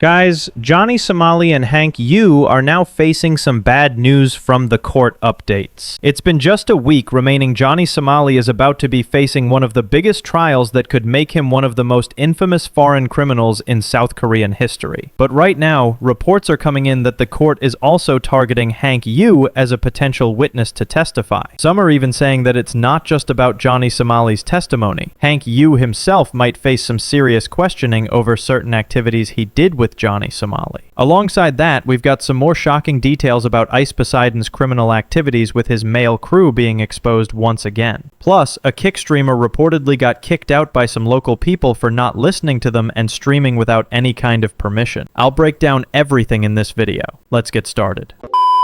Guys, Johnny Somali and Hank Yu are now facing some bad news from the court updates. It's been just a week remaining. Johnny Somali is about to be facing one of the biggest trials that could make him one of the most infamous foreign criminals in South Korean history. But right now, reports are coming in that the court is also targeting Hank Yu as a potential witness to testify. Some are even saying that it's not just about Johnny Somali's testimony. Hank Yu himself might face some serious questioning over certain activities he did with Johnny Somali. Alongside that, we've got some more shocking details about Ice Poseidon's criminal activities with his male crew being exposed once again. Plus, a Kick streamer reportedly got kicked out by some local people for not listening to them and streaming without any kind of permission. I'll break down everything in this video. Let's get started.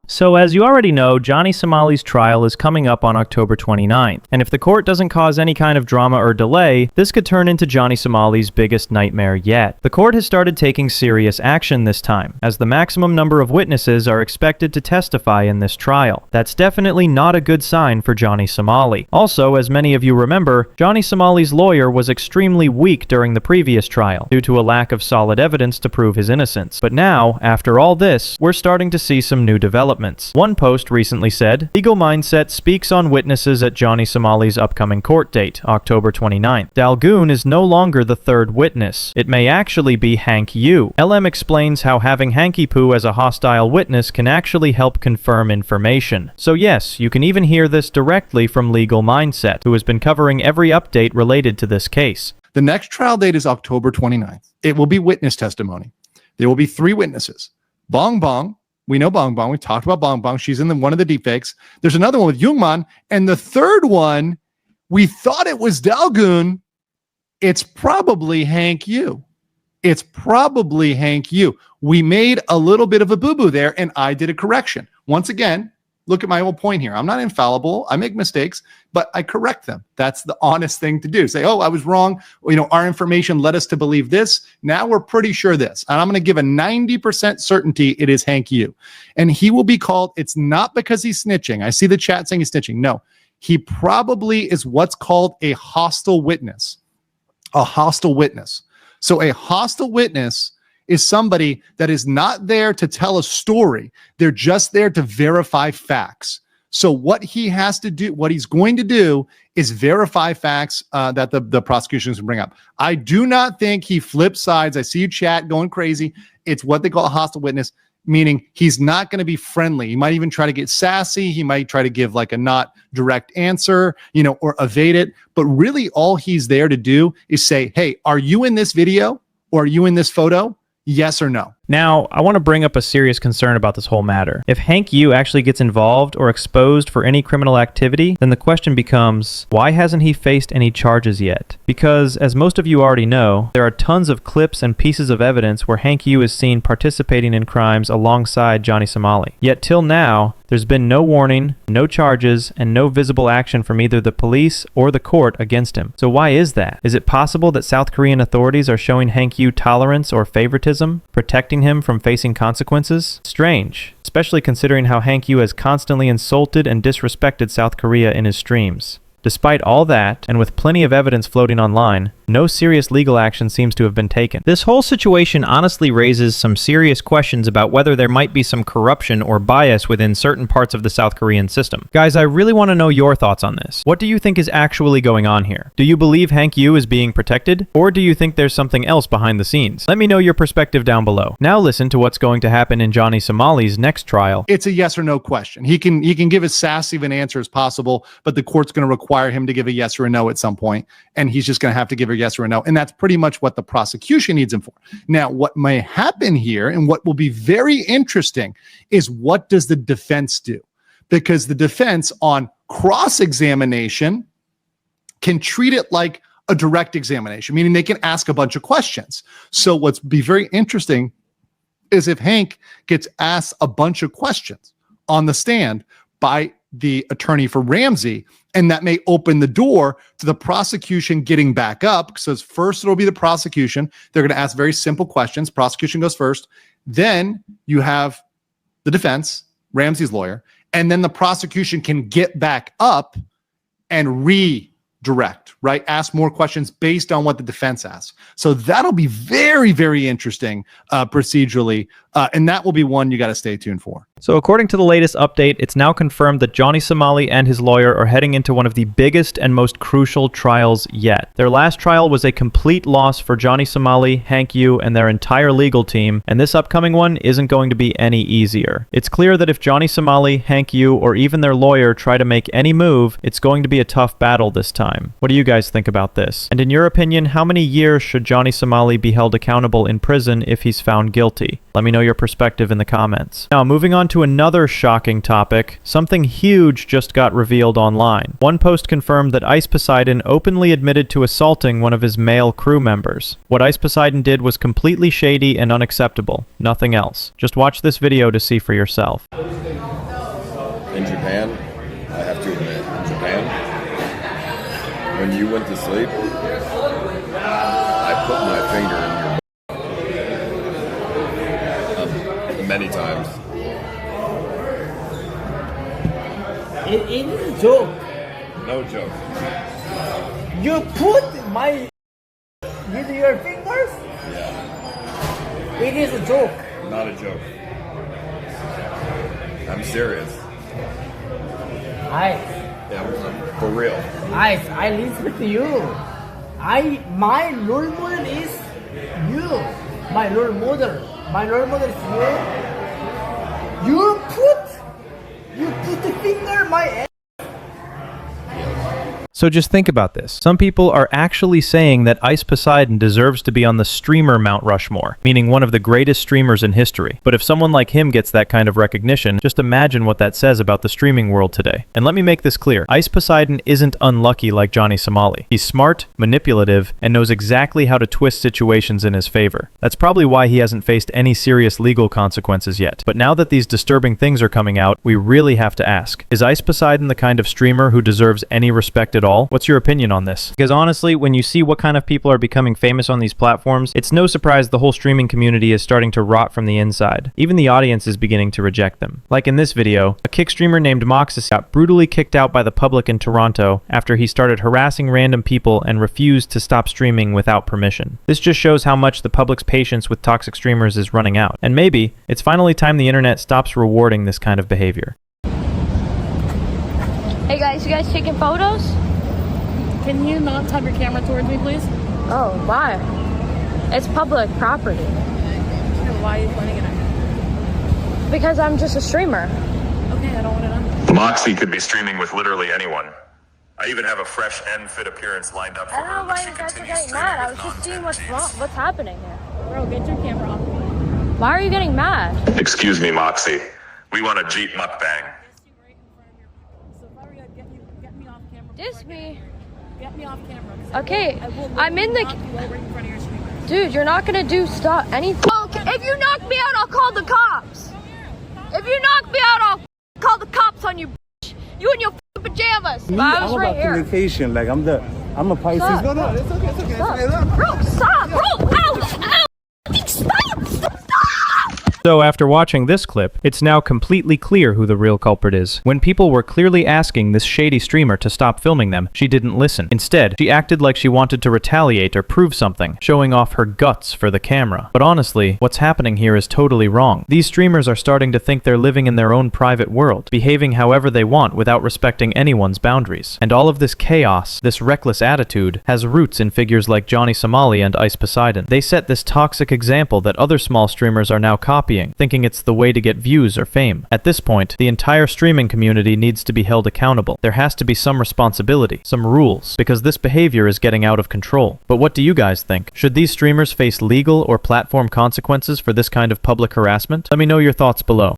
So as you already know, Johnny Somali's trial is coming up on October 29th, and if the court doesn't cause any kind of drama or delay, this could turn into Johnny Somali's biggest nightmare yet. The court has started taking serious action this time, as the maximum number of witnesses are expected to testify in this trial. That's definitely not a good sign for Johnny Somali. Also, as many of you remember, Johnny Somali's lawyer was extremely weak during the previous trial, due to a lack of solid evidence to prove his innocence. But now, after all this, we're starting to see some new developments. One post recently said, "Legal Mindset speaks on witnesses at Johnny Somali's upcoming court date, October 29th. Dalgoon is no longer the third witness. It may actually be Hank Yu." LM explains how having Hanky Poo as a hostile witness can actually help confirm information. So yes, you can even hear this directly from Legal Mindset, who has been covering every update related to this case. The next trial date is October 29th. It will be witness testimony. There will be 3 witnesses. Bong Bong. We know Bong Bong. We've talked about Bong Bong. She's in one of the deepfakes. There's another one with Youngman. And the third one, we thought it was Dalgoon. It's probably Hank Yu. It's probably Hank Yu. We made a little bit of a boo-boo there, and I did a correction. Once again, look at my whole point here. I'm not infallible. I make mistakes, but I correct them. That's the honest thing to do. Say, oh, I was wrong. Our information led us to believe this. Now we're pretty sure this. And I'm going to give a 90% certainty it is Hank Yu. And he will be called. It's not because he's snitching. I see the chat saying he's snitching. No, he probably is what's called a hostile witness. A hostile witness. So a hostile witness is somebody that is not there to tell a story. They're just there to verify facts. So what he has to do, what he's going to do is verify facts that the prosecution is going to bring up. I do not think he flips sides. I see you chat going crazy. It's what they call a hostile witness, meaning he's not going to be friendly. He might even try to get sassy. He might try to give like a not direct answer, or evade it. But really all he's there to do is say, hey, are you in this video or are you in this photo? Yes or no? Now, I want to bring up a serious concern about this whole matter. If Hank Yu actually gets involved or exposed for any criminal activity, then the question becomes, why hasn't he faced any charges yet? Because, as most of you already know, there are tons of clips and pieces of evidence where Hank Yu is seen participating in crimes alongside Johnny Somali. Yet till now, there's been no warning, no charges, and no visible action from either the police or the court against him. So why is that? Is it possible that South Korean authorities are showing Hank Yu tolerance or favoritism, protecting him from facing consequences? Strange, especially considering how Hank Yu has constantly insulted and disrespected South Korea in his streams. Despite all that, and with plenty of evidence floating online, no serious legal action seems to have been taken. This whole situation honestly raises some serious questions about whether there might be some corruption or bias within certain parts of the South Korean system. Guys, I really want to know your thoughts on this. What do you think is actually going on here? Do you believe Hank Yu is being protected? Or do you think there's something else behind the scenes? Let me know your perspective down below. Now listen to what's going to happen in Johnny Somali's next trial. It's a yes or no question. He can give as sassy of an answer as possible, but the court's going to require him to give a yes or a no at some point, and he's just going to have to give a yes or a no, and that's pretty much what the prosecution needs him for. Now, what may happen here, and what will be very interesting, is what does the defense do? Because the defense on cross-examination can treat it like a direct examination, meaning they can ask a bunch of questions. So what's be very interesting is if Hank gets asked a bunch of questions on the stand by the attorney for Ramsey, and that may open the door to the prosecution getting back up. So first it'll be the prosecution. They're going to ask very simple questions. Prosecution goes first. Then you have the defense, Ramsey's lawyer, and then the prosecution can get back up and direct, right? Ask more questions based on what the defense asks. So that'll be very, very interesting procedurally. And that will be one you got to stay tuned for. So according to the latest update, it's now confirmed that Johnny Somali and his lawyer are heading into one of the biggest and most crucial trials yet. Their last trial was a complete loss for Johnny Somali, Hank Yu, and their entire legal team, and this upcoming one isn't going to be any easier. It's clear that if Johnny Somali, Hank Yu, or even their lawyer try to make any move, it's going to be a tough battle this time. What do you guys think about this? And in your opinion, how many years should Johnny Somali be held accountable in prison if he's found guilty? Let me know your perspective in the comments. Now, moving on to another shocking topic, something huge just got revealed online. One post confirmed that Ice Poseidon openly admitted to assaulting one of his male crew members. What Ice Poseidon did was completely shady and unacceptable. Nothing else. Just watch this video to see for yourself. In Japan, I have to admit, in Japan, when you went to sleep, I put my finger in your many times. It is a joke. No joke. You put my with your fingers? Yeah. It is a joke. Not a joke. I'm serious. Ice, Yeah, for real. Ice, I listen to you. My role model is you. My role model. My role model is you. You put the finger in my ass. So just think about this. Some people are actually saying that Ice Poseidon deserves to be on the streamer Mount Rushmore, meaning one of the greatest streamers in history. But if someone like him gets that kind of recognition, just imagine what that says about the streaming world today. And let me make this clear. Ice Poseidon isn't unlucky like Johnny Somali. He's smart, manipulative, and knows exactly how to twist situations in his favor. That's probably why he hasn't faced any serious legal consequences yet. But now that these disturbing things are coming out, we really have to ask, is Ice Poseidon the kind of streamer who deserves any respect at all? What's your opinion on this? Because honestly, when you see what kind of people are becoming famous on these platforms, it's no surprise the whole streaming community is starting to rot from the inside. Even the audience is beginning to reject them. Like in this video, a kick streamer named Moxis got brutally kicked out by the public in Toronto after he started harassing random people and refused to stop streaming without permission. This just shows how much the public's patience with toxic streamers is running out. And maybe it's finally time the internet stops rewarding this kind of behavior. Hey guys, you guys taking photos? Can you not have your camera towards me, please? Oh, why? It's public property. Why are you pointing it at me? Because I'm just a streamer. Okay, I don't want it on. Moxie could be streaming with literally anyone. I even have a fresh and fit appearance lined up for I don't her. know but why she you guys are continues getting mad. I was streaming just with seeing non-fans. what's happening here. Bro, get your camera off me. Why are you getting mad? Excuse me, Moxie. We want a Jeep mukbang. So if I were to get me off camera. Diss me. Get me off camera. Okay, I will I'm in the... knock you over in front of your streamers. Dude, you're not gonna do anything. Okay, if you knock me out, I'll call the cops. If you knock me out, I'll call the cops on you, bitch. You in your pajamas. Me, I was I'm right about here. communication. Like I'm a Pisces. Stop. No, no, it's okay, it's okay. Stop. Bro, stop, bro. Ow, ow. Stop. So after watching this clip, it's now completely clear who the real culprit is. When people were clearly asking this shady streamer to stop filming them, she didn't listen. Instead, she acted like she wanted to retaliate or prove something, showing off her guts for the camera. But honestly, what's happening here is totally wrong. These streamers are starting to think they're living in their own private world, behaving however they want without respecting anyone's boundaries. And all of this chaos, this reckless attitude, has roots in figures like Johnny Somali and Ice Poseidon. They set this toxic example that other small streamers are now copying, thinking it's the way to get views or fame. At this point, the entire streaming community needs to be held accountable. There has to be some responsibility, some rules, because this behavior is getting out of control. But what do you guys think? Should these streamers face legal or platform consequences for this kind of public harassment? Let me know your thoughts below.